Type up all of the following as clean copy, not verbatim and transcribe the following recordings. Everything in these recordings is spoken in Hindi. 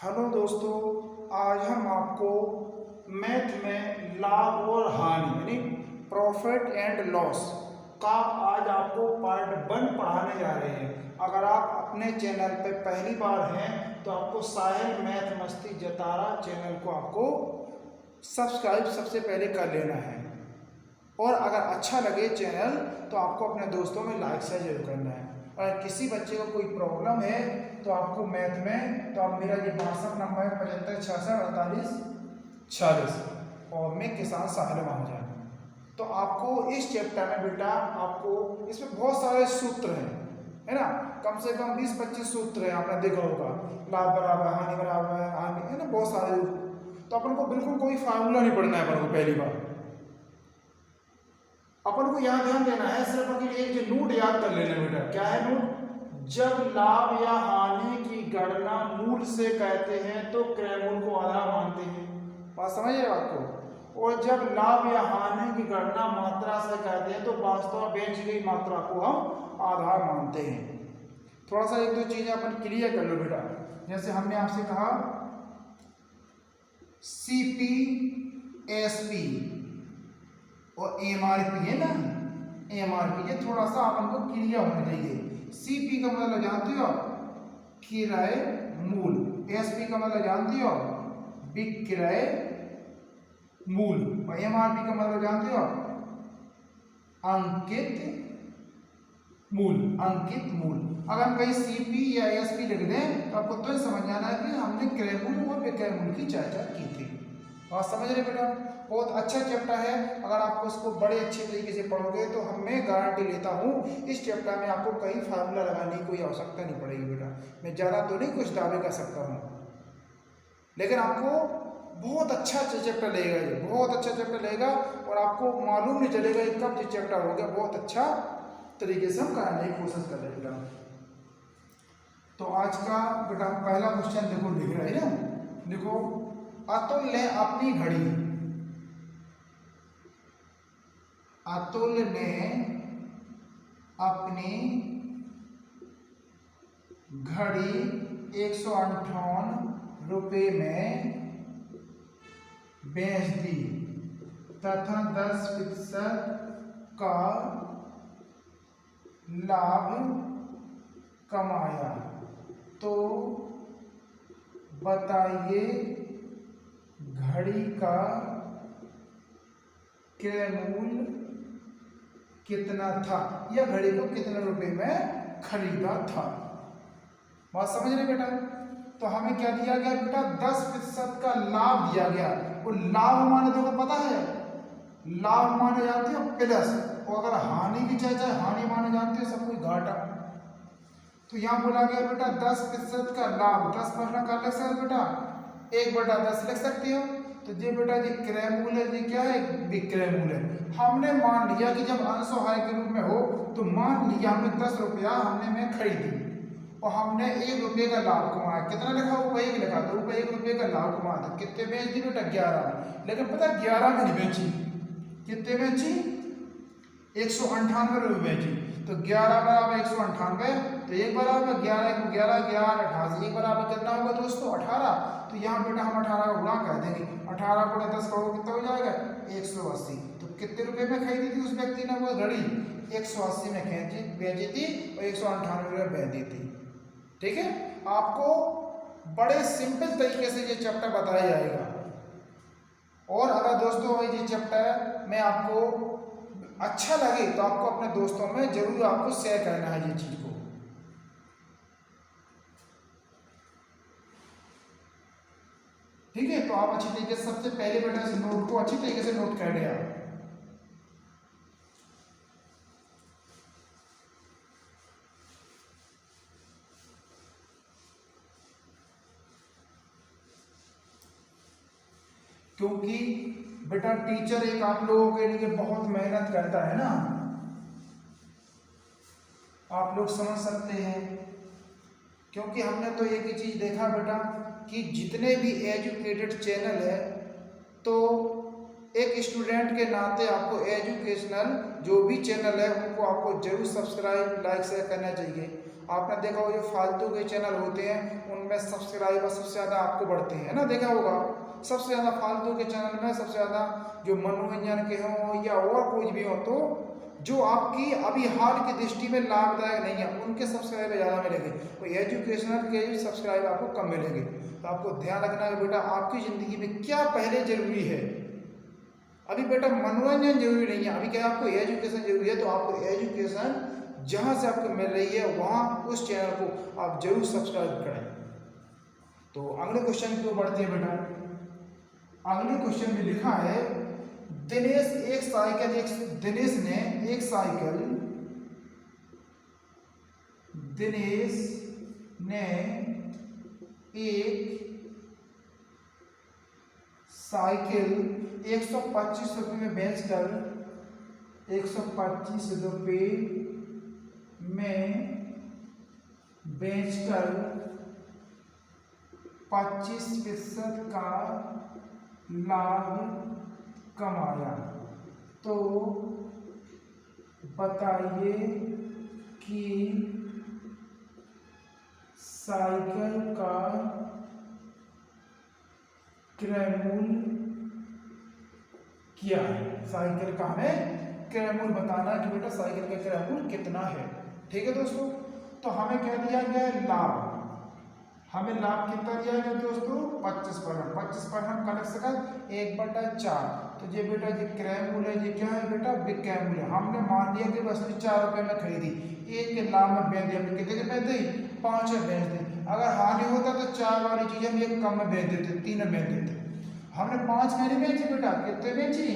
हेलो दोस्तों, आज हम आपको मैथ में लाभ और हानि यानी प्रॉफिट एंड लॉस का आज आपको पार्ट 1 पढ़ाने जा रहे हैं। अगर आप अपने चैनल पे पहली बार हैं तो आपको साहिल मैथ मस्ती जतारा चैनल को आपको सब्सक्राइब सबसे पहले कर लेना है, और अगर अच्छा लगे चैनल तो आपको अपने दोस्तों में लाइक शेयर जरूर करना है। अगर किसी बच्चे को कोई प्रॉब्लम है तो आपको मैथ में तो आप मेरा ये व्हाट्सअप नंबर है 75664846 और मैं किसान साहिल महाजन। तो आपको इस चैप्टर में बेटा आपको इसमें बहुत सारे सूत्र हैं, है ना, कम से कम 20-25 सूत्र हैं, आपने देखा होगा। लाभ बराबर हानि है ना, बहुत सारे। तो अपन को बिल्कुल कोई फार्मूला नहीं पढ़ना है। अपन को पहली बार अपन को यहाँ ध्यान देना है, सिर्फ अकेले एक जो नोट याद कर लेना बेटा। क्या है नोट? जब लाभ या हानि की गणना मूल से कहते हैं तो क्रयमूल को आधार मानते हैं। बात समझ रहे आपको? और जब लाभ या हानि की गणना मात्रा से कहते हैं तो वास्तव में बेची गई मात्रा को हम आधार मानते हैं। थोड़ा सा एक दो चीजें अपन क्लियर कर लो बेटा। जैसे हमने आपसे कहा CP/SP और MRP है ना, MRP ये थोड़ा सा अपन को क्लियर होना चाहिए। CP का मतलब जानते हो किराए मूल, SP का मतलब जानते हो विक्रय मूल, और MRP का मतलब जानते हो अंकित मूल। अगर हम कहीं CP या SP लिख दें तो आपको तो समझ जाना है कि हमने क्रय मूल और विक्रय मूल की चर्चा की थी। बात समझ रहे बेटा? बहुत अच्छा चैप्टर है। अगर आपको इसको बड़े अच्छे तरीके से पढ़ोगे तो मैं गारंटी लेता हूँ इस चैप्टर में आपको कई फार्मूला लगाने की कोई आवश्यकता नहीं पड़ेगी बेटा। मैं ज़्यादा तो नहीं कुछ दावे कर सकता हूँ, लेकिन आपको बहुत अच्छा चैप्टर लगेगा, ये बहुत अच्छा चैप्टर लगेगा और आपको मालूम नहीं चलेगा कब ये चैप्टर हो गया। बहुत अच्छा तरीके से हम कराने की कोशिश कर रहे हैं बेटा। तो आज का बेटा पहला क्वेश्चन देखो लिख रहा है ना, देखो अतुल ने अपनी घड़ी, अतुल ने अपनी घड़ी 158 रुपये में बेच दी तथा 10% का लाभ कमाया, तो बताइए घड़ी का क्रय मूल्य कितना था, या घड़ी को कितने रुपए में खरीदा था। बात समझ रहे बेटा? तो हमें क्या दिया गया बेटा? 10% का लाभ दिया गया। वो लाभ माने देखो पता है, लाभ माने जानते हो प्लस, और अगर हानि की चर्चा हानि माने जानते हो सब कोई घाटा। तो यहाँ बोला गया बेटा 10% का लाभ, 10% का लग सकता बेटा 1/10 लिख सकते हो। तो ये बेटा ये क्रय मूल्य है, ये क्या है? विक्रय मूल्य है। हमने मान लिया कि जब अंश आय के रूप में हो तो मान लिया हमने 10 रुपया हमने में खरीदी और हमने 1 रुपये का लाभ कमाया। कितना लिखा? रुपये 1 लिखा, तो रुपये 1 रुपये का लाभ कमाया था। कितने बेच दी बेटा? 11 में। लेकिन पता 11 में नहीं बेची, कितने बेची? 198 रुपये बेची। तो 11 बराबर 198, तो 1 बराबर 11 को 11 11 88, 1 बराबर कितना होगा दोस्तों? 18। तो यहाँ बेटा हम 18 का गुणा कर देंगे। 18 गुणा 10 करोड़ कितना हो जाएगा? 180। तो कितने रुपए में खरीदी थी उस व्यक्ति ने वो घड़ी? 180 में खरीदी बेची थी और 198 में बेच दी थी। ठीक है, आपको बड़े सिंपल तरीके से ये चैप्टर बताया जाएगा। और अगर दोस्तों ये चैप्टर में आपको अच्छा लगे तो आपको अपने दोस्तों में जरूर आपको शेयर करना है ये चीज को। ठीक है, तो आप अच्छी तरीके से सबसे पहले बेटा इस नोट को अच्छी तरीके से नोट कर लिया। क्योंकि बेटा टीचर एक आप लोगों के लिए बहुत मेहनत करता है ना, आप लोग समझ सकते हैं। क्योंकि हमने तो एक ही चीज देखा बेटा कि जितने भी एजुकेटेड चैनल है तो एक स्टूडेंट के नाते आपको एजुकेशनल जो भी चैनल है उनको आपको जरूर सब्सक्राइब लाइक शेयर करना चाहिए। आपने देखा हो जो फालतू के चैनल होते हैं उनमें सब्सक्राइबर सबसे ज़्यादा आपको बढ़ते हैं ना, देखा होगा। सबसे ज़्यादा फालतू के चैनल में सबसे ज़्यादा जो मनोरंजन के हों या और कुछ भी हो, तो जो आपकी अभी हाल की दृष्टि में लाभदायक नहीं है उनके सब्सक्राइबर ज़्यादा मिलेंगे, कोई एजुकेशनल के सब्सक्राइबर आपको कम मिलेंगे। तो आपको ध्यान रखना है बेटा, आपकी ज़िंदगी में क्या पहले जरूरी है। अभी बेटा मनोरंजन जरूरी नहीं है, अभी क्या आपको एजुकेशन जरूरी है। तो आपको एजुकेशन जहाँ से आपको मिल रही है वहाँ उस चैनल को आप जरूर सब्सक्राइब करें। तो अगले क्वेश्चन की ओर बढ़ते हैं बेटा। अगले क्वेश्चन में लिखा है दिनेश ने एक साइकिल ₹125 में बेचकर ₹25 का लाभ कमाया। तो बताइए कि साइकिल का क्रय मूल्य क्या है। साइकिल का हमें क्रय मूल्य बताना है कि बेटा साइकिल का क्रय मूल्य कितना है। ठीक है दोस्तों, तो हमें क्या दिया गया है, लाभ। हमें लाभ कितना दिया गया दोस्तों, 25%। 25% कलक सका 1/4। तो ये बेटा ये क्रय मूल्य है, ये क्या है बेटा, विक्रय मूल्य। हमने मान लिया कि वस्तु 4 रुपए में खरीदी, एक के लाभ में बेच दिया, हमने कितने के बेच दी, 5 में बेच दी। अगर हानि होता तो 4 वाली चीज हम एक कम में बेच देते, 3 में बेच देते। हमने 5 में नहीं बेची बेटा, कितने बेची,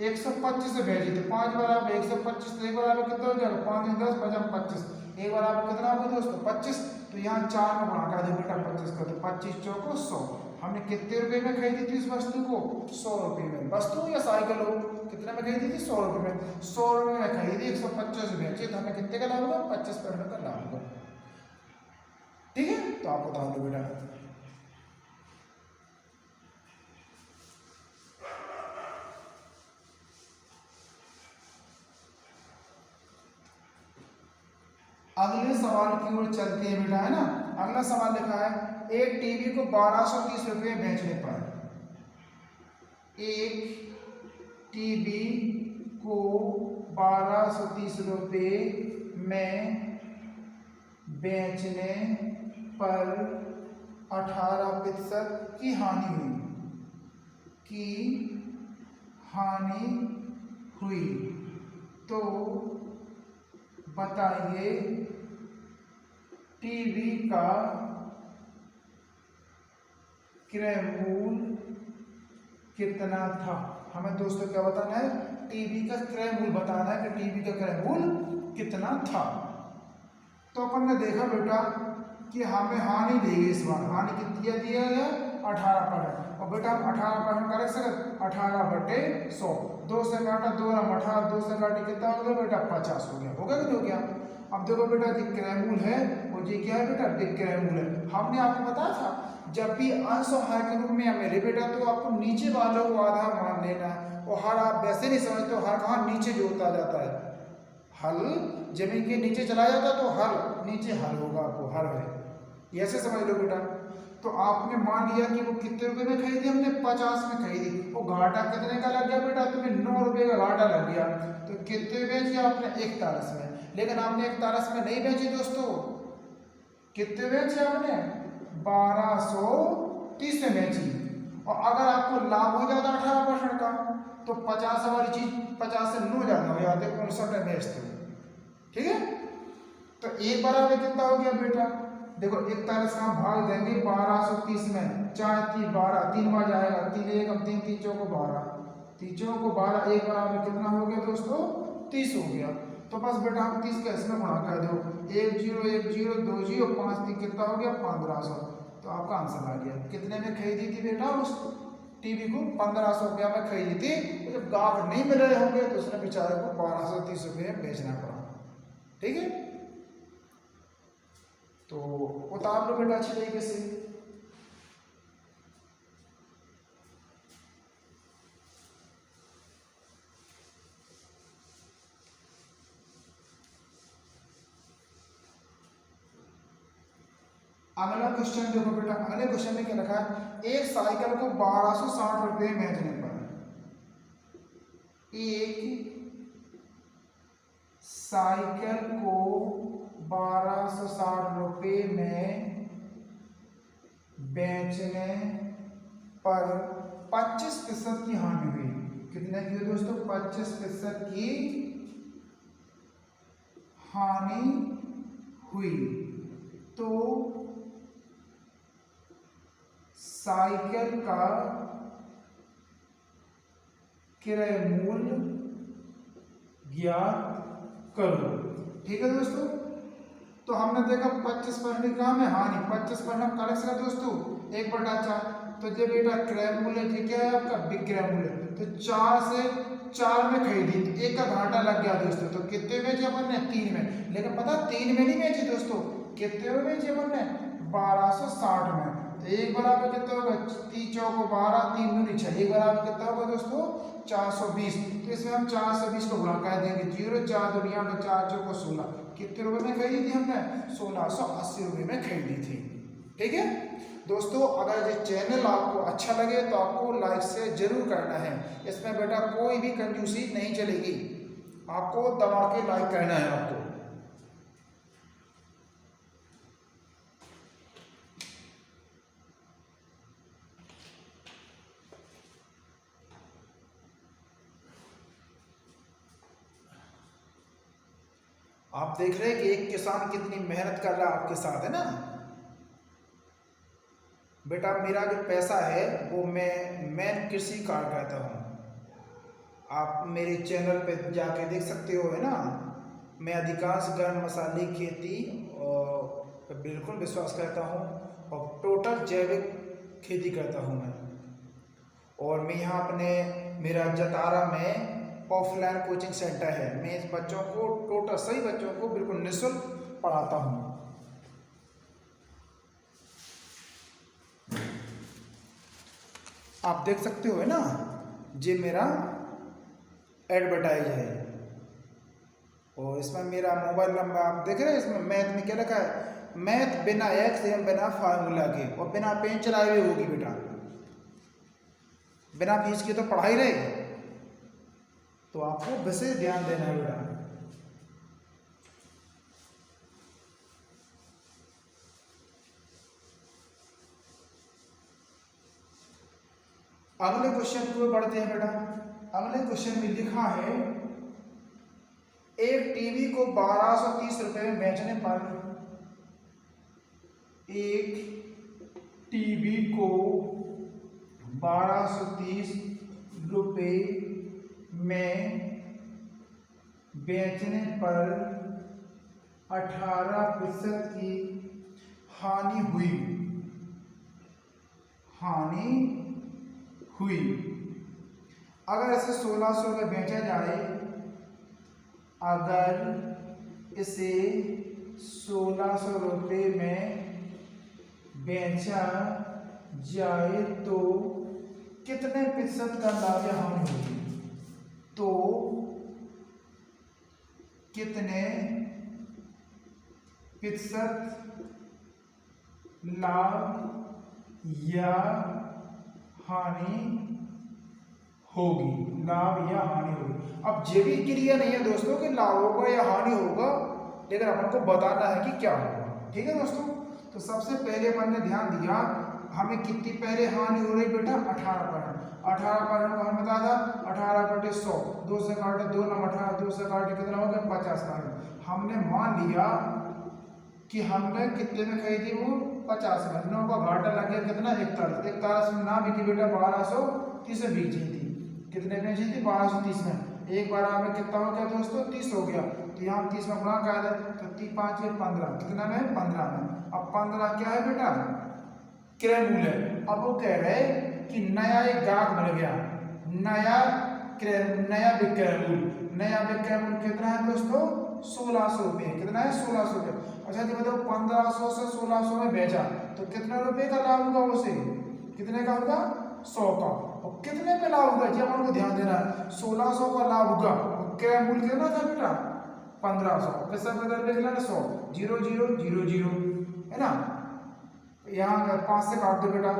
125 से बेची। तो 5 बराबर 125, तो 1 बराबर कितना हो जाएगा, 5 10 50 25, 1 बराबर कितना होगा दोस्तों 25। तो यहाँ 4 में गुणा कर दे बेटा 25 का, तो 25 चौको 100। हमने कितने रुपए में खरीदी थी इस वस्तु को, 100 रुपए में। वस्तु या साइकिल हो, कितने में खरीदी थी, 100 रुपए में। 100 रुपए में खरीदी, 125 बेचे, तो हमें कितने का लाभ होगा, 25% का लाभ होगा। ठीक है, तो आप बता दो बेटा। अगले सवाल की ओर चलते हैं बेटा, है ना। अगला सवाल लिखा है एक टीवी को 1230 रुपये बेचने पर, एक टीवी को 1230 रुपये में बेचने पर 18% की हानि हुई। तो बताइए टीवी का क्रय मूल्य कितना था। हमें दोस्तों क्या बताना है, टीवी का क्रय मूल्य बताना है कि टीवी का क्रय मूल्य कितना था। तो अपन ने देखा बेटा कि हमें हानि दी गई, इस बार हानि कितनी दिया गया, 18%। और बेटा हम 18% कर सकते, 18/100, 2 से काटा 2 18, 2 से काटे कितना हो गया बेटा, 50 हो गया। होगा कि नहीं हो गया। अब देखो बेटा जो क्रय मूल्य है वो जी क्या है बेटा, विक्रय मूल्य है। हमने आपको बताया था जब भी अंश और हर के रूप में मिले बेटा तो आपको नीचे वालों को आधा मान लेना है। और हर आप वैसे नहीं समझते हो, हर कहाँ नीचे जोड़ता जाता है, हल जमीन के नीचे चला जाता तो हल नीचे हल होगा, आपको हल है, ऐसे समझ लो बेटा। तो आपने मान लिया कि वो कितने रुपए में खरीदी, हमने 50 में खरीदी। वो घाटा कितने का लग गया बेटा, तुम्हें 9 रुपए का घाटा लग गया। तो कितने बेची आपने, 41 में। लेकिन आपने 41 में नहीं बेची दोस्तों, कितने बेचे आपने, 1230 में बेची। और अगर आपको लाभ हो जाता 18% का तो 50 वाली चीज 50 से 9 ज्यादा हो जाते, 59 में बेचते। ठीक है, तो एक बराबर कितना हो गया बेटा, देखो 41 का भाग देंगे 1230 में, 4 3 12, 3 बार जाएगा, 3 1 3 3 चौको 12, 3 चौको 12, एक बराबर कितना हो गया दोस्तों, 30 हो गया। तो बस बेटा हम 30 का इसमें गुणा कर दो, 1 0 1 0 2 0 5 3 कितना हो गया, 1500। तो आपका आंसर आ गया। कितने में खरीदी थी बेटा उस टीवी को, 1500 रुपया में खरीदी थी। तो जब गाहक नहीं मिल रहे होंगे तो उसने बेचारे को 1230 रुपये में बेचना पड़ा। ठीक है, तो उतार लो बेटा अच्छी तरीके से। अगला क्वेश्चन देखो बेटा, अगले क्वेश्चन में क्या लिखा है, एक साइकिल को 1260 रुपये में बेचने पर, एक साइकिल को 1260 रुपये में बेचने पर 25% की हानि हुई। कितने की हुई दोस्तों? 25% की हानि हुई। तो साइकिल का क्रय मूल्य ज्ञात करो। ठीक है दोस्तों, तो हमने देखा 25% का में हानि, 25% का अलग से दोस्तों 1/4। तो ये बेटा क्रय मूल्य ये क्या है आपका? विक्रय मूल्य। तो 4 से 4 में खरीदी तो 1 का घाटा लग गया दोस्तों। तो कितने बेचे अपन ने? 3 में। लेकिन पता 3 में नहीं बेचे दोस्तों, कितने में बेचे अपन ने? 1260 में। तो 1 बराबर कितना होगा? 3 चौको 12, 3 दूनी 6, 1 बराबर कितना होगा दोस्तों? 420। तो इसमें हम 420 को गुणा कर देंगे, 0 4 दुनिया में 4 चौको 16। कितने रुपए में खरीदी थी हमने? 1680 रुपये में खरीदी थी। ठीक है दोस्तों, अगर ये चैनल आपको अच्छा लगे तो आपको लाइक से जरूर करना है। इसमें बेटा कोई भी कंजूसी नहीं चलेगी, आपको दबा के लाइक करना है आपको। आप देख रहे हैं कि एक किसान कितनी मेहनत कर रहा है आपके साथ, है ना बेटा। मेरा जो पैसा है वो मैं कृषि कार्य करता हूँ। आप मेरे चैनल पे जाके देख सकते हो, है ना। मैं अधिकांश गर्म मसाले खेती और बिल्कुल विश्वास करता हूँ और टोटल जैविक खेती करता हूँ मैं। और मैं यहाँ अपने मेरा जतारा में ऑफलाइन कोचिंग सेंटर है। मैं इस बच्चों को टोटल सही बच्चों को बिल्कुल निःशुल्क पढ़ाता हूँ। आप देख सकते हो, है ना, ये मेरा एडवर्टाइज है। और इसमें मेरा मोबाइल नंबर आप देख रहे हैं। इसमें मैथ में क्या लिखा है? मैथ बिना एक्स एवं बिना फार्मूला के और बिना पेन चलाए हुए होगी बेटा। बिना फीस के तो पढ़ाई रहे, तो आपको विशेष ध्यान देना है बेटा। अगले क्वेश्चन को पढ़ते हैं बेटा। अगले क्वेश्चन में लिखा है, एक टीवी को 1230 रुपये में बेचने पर, एक टीवी को 1230 रुपये में बेचने पर 18% की हानि हुई। अगर इसे 1600 में बेचा जाए, अगर इसे 1600 रुपये में बेचा जाए तो कितने प्रतिशत का लाभ या हानि होगी? तो कितने प्रतिशत लाभ या हानि होगी? लाभ या हानि होगी। अब ये भी क्लियर नहीं है दोस्तों कि लाभ होगा या हानि होगा, लेकिन अपन को बताना है कि क्या होगा। ठीक है दोस्तों, तो सबसे पहले अपन ने ध्यान दिया हमें कितनी पहले हानि हो रही बेटा? 18%। 18% को हम बता था 18/100, 2 से काटे 2 नम 18, 2 से काटे कितना हो गया? 50%। हमने मान लिया कि हमने कितने में खरीदी? वो 50 में। 9 का घाटा लग गया कितना? 41 में ना बिकी बेटा, 1230 में बिक थी। कितने में बेची थी? 1230 में। एक बार में कितना हो गया दोस्तों? 30 हो गया। तो यहाँ 30 में गुणा कर दे तो 3 5 15, कितना में? 15 में। अब 15 क्या है बेटा? क्रय मूल्य। अब वो कह रहे कि नया एक ग्राहक मिल गया, नया विक्रय मूल्य। नया विक्रय मूल्य कितना है दोस्तों? 1600 रुपये। कितना है? 1600 रुपये। अच्छा जी बताओ, 1500 से 1600 में बेचा तो कितना रुपए का लाभ होगा? उसे कितने का होगा? 100 का। और कितने पे लाभ होगा? जी हमको ध्यान देना है। 1600 का लाभ होगा। क्रय मूल्य कितना था बेटा? 1500। किससे बदल लिख लेना? 100 0 0 0 0, है ना। यहाँ 5 से काट दो बेटा,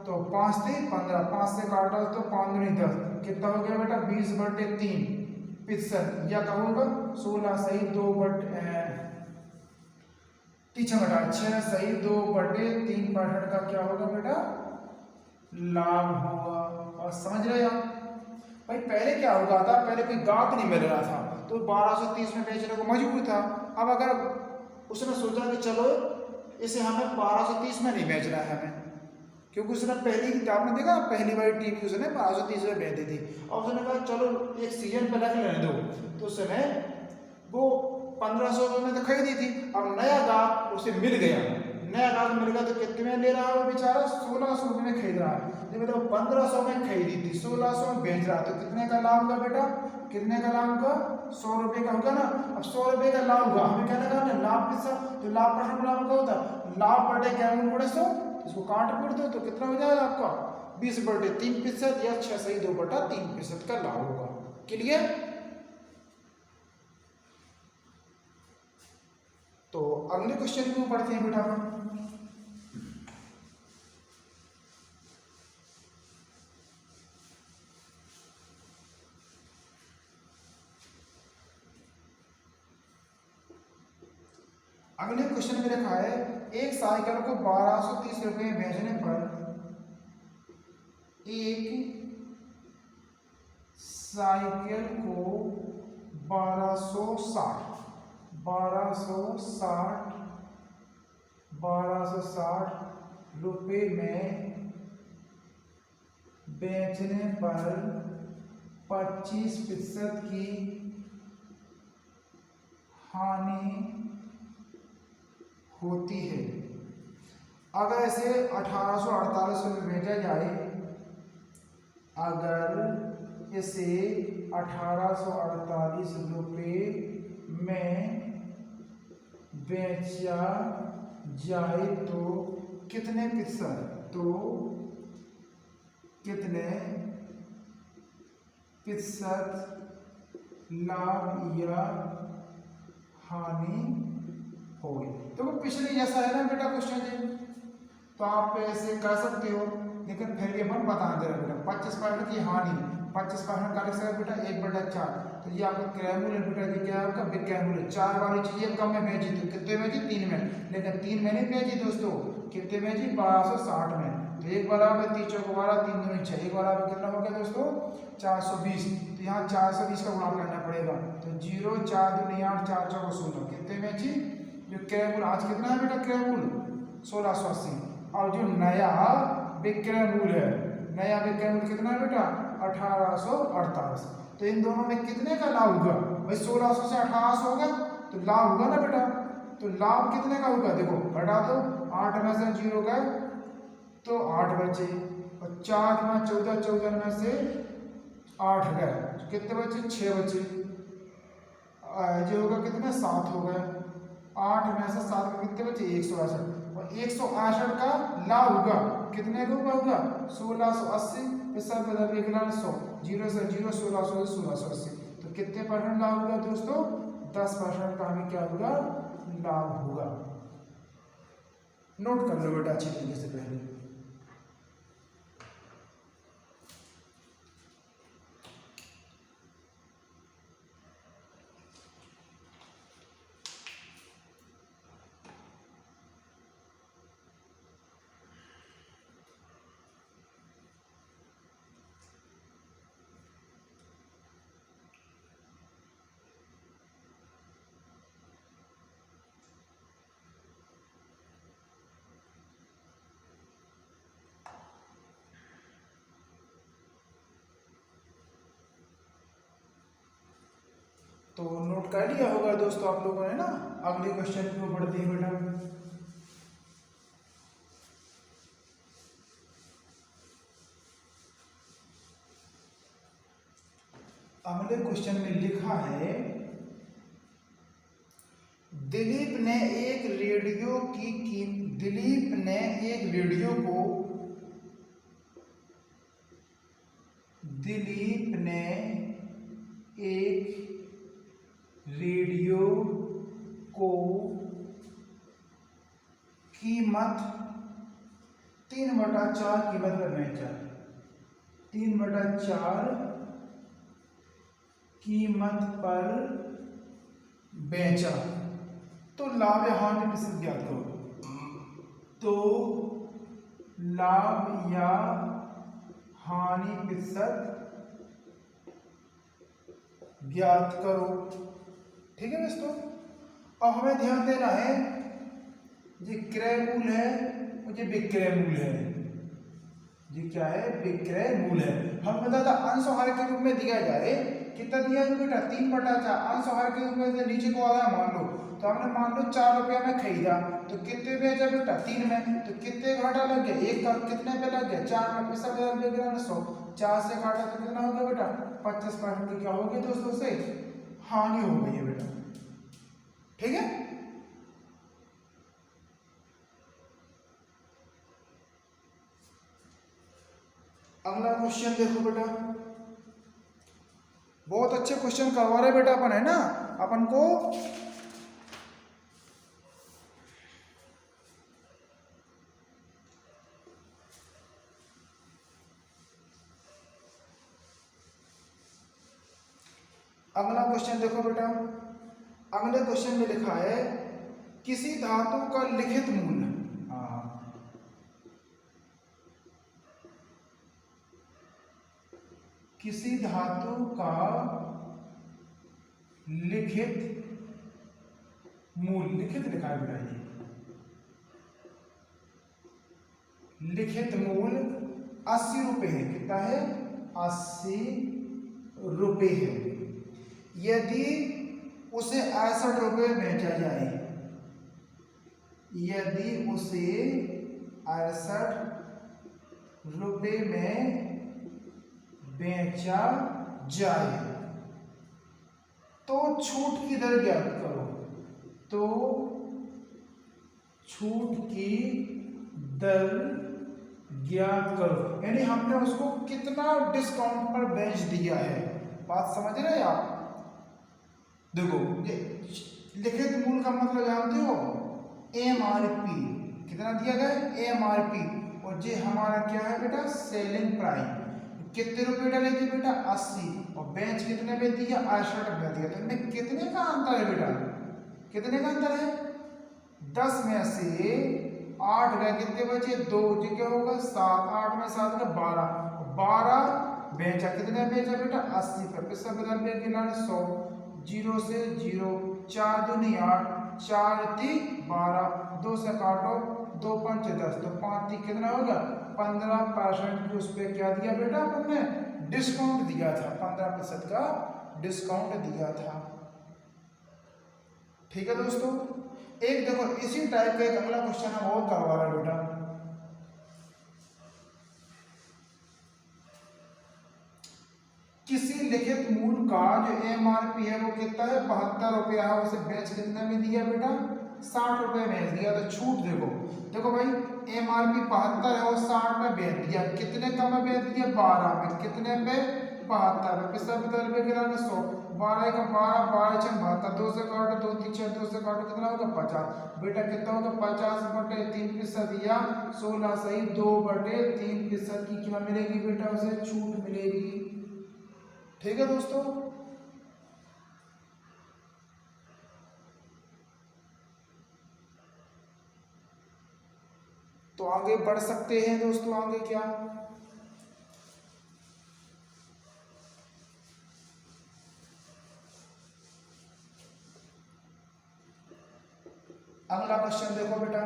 तो 5 × 3 = 15, 5 से काटा तो 5 × 10, कितना हो गया बेटा 20/3 प्रतिशत, या क्या होगा 16 सही 2/3 पीछे बेटा 6 सही 2/3% का क्या होगा बेटा लाभ होगा। और समझ रहे आप भाई, पहले क्या होगा था, पहले कोई गाहक नहीं मिल रहा था तो 1230 में बेचने को मजबूर था। अब अगर उसने सोचा कि चलो इसे हमें 1230 में नहीं बेचना है हमें, क्योंकि उसने आपने देखा पहली बार टीवी उसने 1230 में बेच दी थी, और उसने कहा चलो एक सीजन पे रख लेने दो, तो उसने वो 1500 रुपये में तो खरीदी थी। अब नया गाहक उसे मिल गया, नया गाहक मिल गया तो कितने में ले रहा है वो बेचारा 1600 रुपये में खरीद रहा है, मतलब 1500 में खरीदी थी 1600 में बेच रहा है, तो कितने का लाभ होगा बेटा, कितने का लाभ होगा 100 रुपये का होगा ना। अब 100 रुपये का लाभ होगा, हमें क्या लगा ना लाभ प्रतिशत, तो लाभ परसेंट बराबर क्या होता है लाभ बटे कैपिटल गुणे 100, इसको काट पड़ दो तो कितना हो जाएगा आपका 20/3% या 6 सही 2/3% का लाभ होगा। क्लियर। तो अगले क्वेश्चन को पढ़ते हैं बेटा हम। अगले क्वेश्चन में रखा है एक साइकिल को 1230 रुपये में बेचने पर एक साइकिल को 1260 रुपये में बेचने पर 25% की हानि होती है। अगर इसे 1848 में बेचा जाए, अगर इसे 1848 रुपये में बेचा जाए तो कितने प्रतिशत, तो कितने प्रतिशत लाभ या हानि होगी। तो वो पिछले जैसा है ना बेटा क्वेश्चन जी, तो आप ऐसे कर सकते हो, लेकिन फिर भी अपन बता दे रहे बेटा 25% की हानि, 25% का लिख बेटा 1/4, तो ये आपका क्रैमुल है बेटा, ये क्या है आपका बिक्रैमुल है। 4 वाली चीजें कम में बेची तो कितने में बेची 3 में, लेकिन 3 में नहीं बेची दोस्तों, कितने में बेची 1260 में, तो 1 बराबर 3 × 4 = 3 × 6, 1 बराबर कितना हो गया दोस्तों 420, तो यहाँ 420 का गुणा करना पड़ेगा, तो 0 4 2 8 4 4 16, कितने में बेची जो क्रयमूल आज कितना है बेटा क्रयमूल 1680, और जो नया विक्रय मूल्य है, नया विक्रय मूल्य कितना है बेटा 1848, तो इन दोनों में कितने का लाभ होगा भाई 1600 से 1800 होगा तो लाभ होगा ना बेटा, तो लाभ कितने का होगा देखो घटा दो, 8 में से 0 गए तो 8 बचे, और 4 में 14, 14 में से 8 गए, कितने बचे 6 बचे, जो होगा कितने 7 हो गए, 8 में से 7 में कितने बचे 168, और 168 का लाभ होगा कितने का होगा 1680, इस बदल 100, 0 से 0 1600 से 1680, तो कितने % लाभ होगा दोस्तों 10% का हमें क्या होगा लाभ होगा। नोट कर लो बेटा अच्छी तरीके से पहले। तो नोट कर लिया होगा दोस्तों आप लोगों ने ना। अगले क्वेश्चन को पढ़ते हैं बेटा। अगले क्वेश्चन में लिखा है दिलीप ने एक रेडियो को कीमत 3/4 कीमत पर बेचा, 3/4 कीमत पर बेचा। तो लाभ या हानि प्रतिशत ज्ञात करो। तो लाभ या हानि प्रतिशत ज्ञात करो। ठीक है दोस्तों, अब हमें ध्यान देना है ये क्रय मूल्य है और ये विक्रय मूल्य है। ये क्या है? विक्रय मूल्य है। हम बता था अंश और हर के रूप में दिया जाए, कितना दिया है बेटा? 3/4। अंश और हर के रूप में नीचे को आया मान लो, तो हमने मान लो 4 रुपया में खरीदा, तो कितने बेचा बेटा? 3 में। तो कितने घाटा लग गया? 1 का कितने पे लग गया? 4 में। पैसा बदल गया 100, 4 से काटा तो कितना हो गया बेटा? 50% की क्या हो गई दोस्तों से? हानि हो गई है बेटा। ठीक है, अगला क्वेश्चन देखो बेटा, बहुत अच्छे क्वेश्चन करवा रहे बेटा अपन, है ना? अपन को अगला क्वेश्चन देखो बेटा, अगले क्वेश्चन में लिखा है किसी धातु का लिखित मूल्य। किसी धातु का लिखित मूल्य, लिखित लिखा है बेटा, ये लिखित मूल्य 80 रुपए है। कितना है? 80 रुपए है। यदि उसे 68 रुपए बेचा जाए, यदि उसे 68 रुपए में बेचा जाए तो छूट की दर ज्ञात करो। तो छूट की दर ज्ञात करो, यानी हमने उसको कितना डिस्काउंट पर बेच दिया है। बात समझ रहे हैं आप? देखो, ये लिखित मूल्य का मतलब जानते हो? MRP। कितना दिया गया? MRP। और ये हमारा क्या है बेटा? Selling price. कितने रुपए डाले थे बेटा? 80। और बेच कितने में दिया? 68 रुपया दिया। तो इनमें कितने का अंतर है बेटा? कितने का अंतर है? 10 में से 8 गए, कितने बचे? 2। ये क्या होगा? 7। 8 में 7 का 12। 12 बेचा, कितने बेचा बेटा? 80 पे। पैसा बदल में गिना 100, 0 से 0, 4 दूनी 8, 4 3 12, 2 से काटो, 2 5 10, तो 5 3 कितना होगा? 15% की उस पर क्या दिया बेटा? अपन ने डिस्काउंट दिया था, 15% का डिस्काउंट दिया था। ठीक है दोस्तों, एक देखो इसी टाइप का एक अगला क्वेश्चन हम और करवा रहे बेटा। किसी लिखित मूल्य का जो MRP है वो कितना है? 72 रुपया है। उसे बेच कितने में दिया बेटा? 60 रुपए में दिया। तो छूट देखो, देखो भाई MRP 72 है और 60 में बेच दिया। कितने का में बेच दिया? 12 में। कितने पे? 72 में। पैसा बदल में गिरा 100, 12 का 12, 12 6 72, 2 से काटो, 2 3 6, 2 से काटो, कितना होगा? 50। बेटा कितना होगा? 50/3% या 16 सही 2/3% की क्या मिलेगी बेटा? उसे छूट मिलेगी। ठीक है दोस्तों, तो आगे बढ़ सकते हैं दोस्तों। आगे क्या? अगला क्वेश्चन देखो बेटा,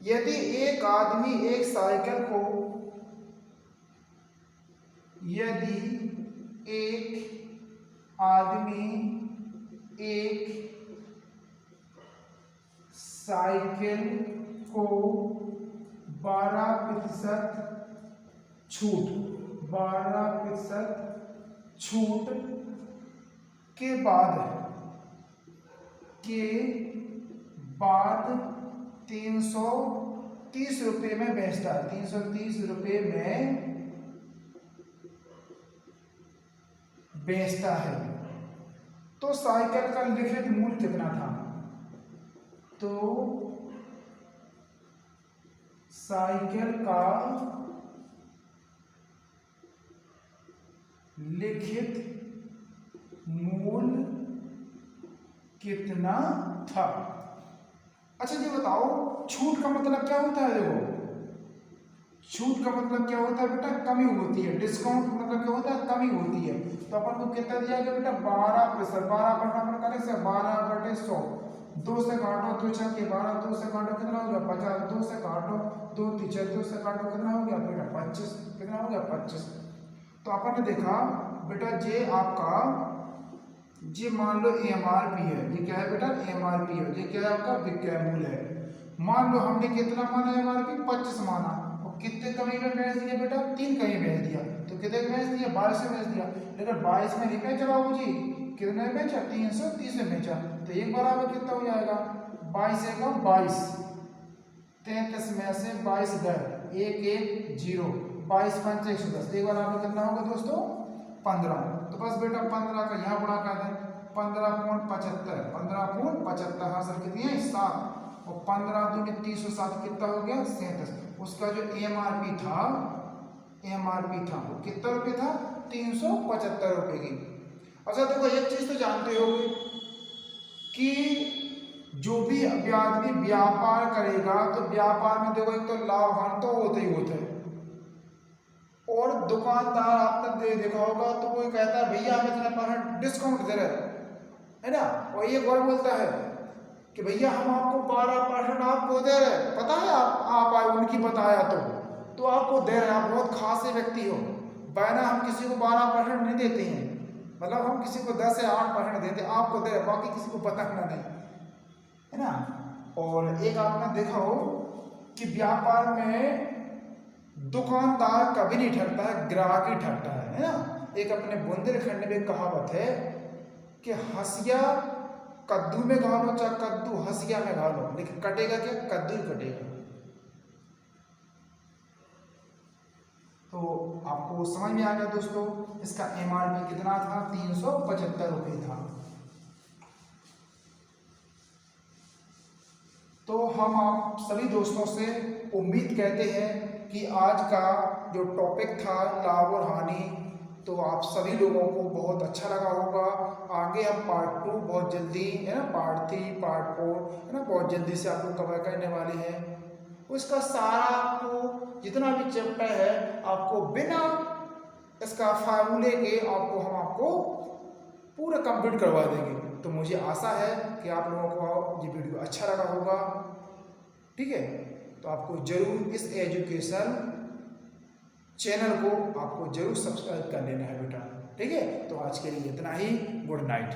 यदि एक आदमी एक साइकिल को, यदि एक आदमी एक साइकिल को 12% छूट, 12% छूट के बाद 330 रुपये में बेचता है, 330 रुपये में बेचता है, तो साइकिल का लिखित मूल्य कितना था? तो साइकिल का लिखित मूल्य कितना था। अच्छा जी बताओ, छूट का मतलब क्या होता है? देखो, छूट का मतलब क्या होता है बेटा? कमी होती है। डिस्काउंट मतलब क्या होता है? कमी होती है। तो अपन को कितना दिया गया बेटा? 12%। 12 अपन करें से 12/100, 2 से काटो, 2 छक के 12, 2 से काटो कितना हो गया? 50, 2 से काटो, 2 तीछे 2 से काटो कितना हो गया बेटा? 25। कितना हो गया? 25। तो अपन ने देखा बेटा, ये आपका, ये मान लो एमआरपी है। ये क्या है बेटा? एमआरपी है। ये क्या है? आपका विक्रय मूल्य है। मान लो हमने कितना माना? एमआरपी 25 माना, और कितने कमी में बेच दिया बेटा? 3 कमी बेच दिया। तो कितने बेच दिया? 22 में बेच दिया। लेकिन 22 में नहीं बेचा बाबू जी, कितने में बेचा? 330 में बेचा। तो एक बराबर कितना हो जाएगा? 22 का 22, 33 में से 22 गए, 1 1 0, 22 5 110, एक बराबर कितना होगा दोस्तों? 15। तो बस बेटा 15 का यहाँ गुणा कर दें, 15.75, 15.75 हासिल कितनी है? 7, और 15 दूनी 307 कितना हो गया? 37। उसका जो एमआरपी था, एमआरपी था वो कितना रुपये था? 375 रुपये की। अच्छा देखो, एक चीज तो जानते हो कि जो भी आदमी व्यापार करेगा, तो व्यापार में देखो एक तो लाभ हानि तो होते ही होते हैं। और दुकानदार आपने देखा होगा तो वो कहता है भैया हम इतना % डिस्काउंट दे रहे है ना, और एक और बोलता है कि भैया हम आपको 12% आपको दे रहे हैं। पता है आप आए उनकी बताया तो आपको दे रहे हैं, आप बहुत खासे व्यक्ति हो। वरना हम किसी को 12% नहीं देते हैं, मतलब हम किसी को 10 या 8% देते हैं, आपको दे रहे, बाकी किसी को बताना नहीं, है ना। और एक आपने देखा हो कि व्यापार में दुकानदार कभी नहीं ठगता है, ग्राहक ही ठगता है ना। एक अपने बुंदेलखंड में कहावत है कि हंसिया कद्दू में घालो, चाहे कद्दू हंसिया में घालो, लेकिन कटेगा क्या? कद्दू ही कटेगा। तो आपको समझ में आ गया दोस्तों, इसका एमआरपी कितना था? 375 रुपये था। तो हम आप सभी दोस्तों से उम्मीद करते हैं कि आज का जो टॉपिक था लाभ और हानि, तो आप सभी लोगों को बहुत अच्छा लगा होगा। आगे हम पार्ट 2 बहुत जल्दी, है ना, पार्ट 3 पार्ट 4, है ना, बहुत जल्दी से आपको कवर करने वाले हैं। उसका सारा आपको जितना भी चैप्टर है आपको बिना इसका फार्मूले के आपको पूरा कंप्लीट करवा देंगे। तो मुझे आशा है कि आप लोगों को ये वीडियो अच्छा लगा होगा। ठीक है, तो आपको जरूर इस एजुकेशन चैनल को आपको जरूर सब्सक्राइब कर लेना है बेटा। ठीक है, तो आज के लिए इतना ही। Good night.